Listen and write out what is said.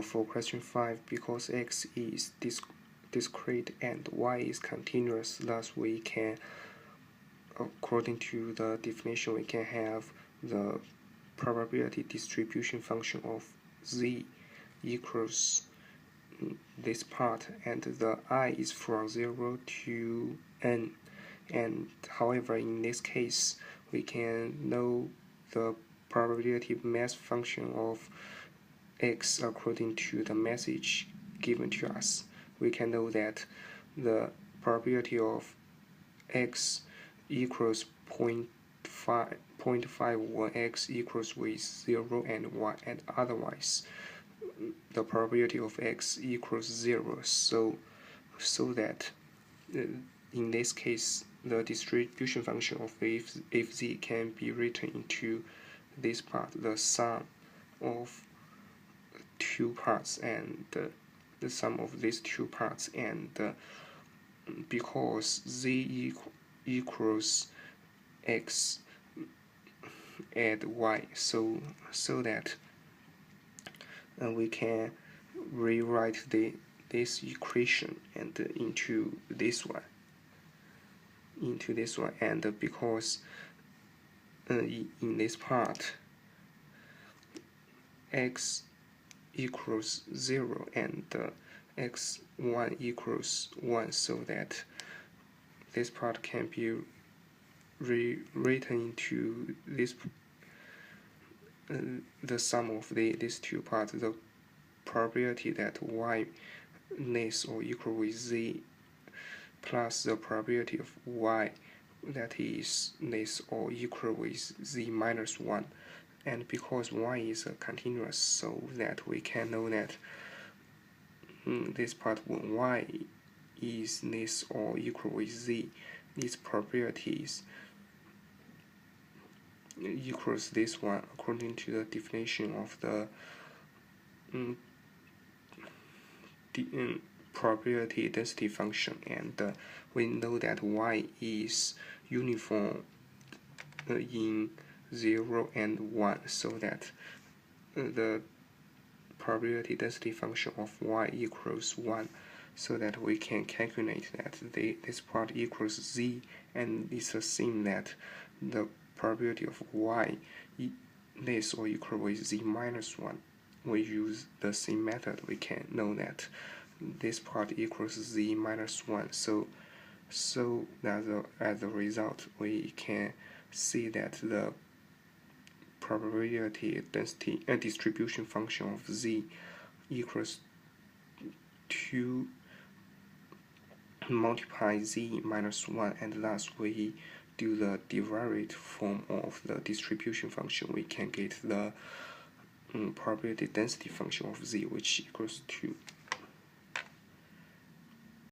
for question 5, because x is discrete and y is continuous, thus we can, according to the definition, we can have the probability distribution function of z equals this part, and the I is from 0 to n. And however, in this case, we can know the probability mass function of x according to the message given to us. We can know that the probability of x equals 0.51, x equals with 0 and 1, and otherwise the probability of x equals 0, so that in this case the distribution function of f z can be written into this part, the sum of two parts, and the sum of these two parts, and because z equals x add y, so that we can rewrite this equation and into this one, and because in this part x equals 0 and x1 equals 1, so that this part can be rewritten into this the sum of these two parts, the probability that y less or equal with z plus the probability of y that is less or equal with z minus 1. And because y is a continuous, so that we can know that this part, when y is less or equal with z, these probabilities equals this one according to the definition of the probability density function, and we know that y is uniform in 0 and 1, so that the probability density function of y equals 1, so that we can calculate that this part equals z, and it's assumed that the probability of y less or equal with z minus 1. We use the same method, we can know that this part equals z minus 1, so that as a result we can see that the probability density distribution function of z equals 2 multiply z minus 1, and thus we do the derived form of the distribution function. We can get the probability density function of z, which equals 2.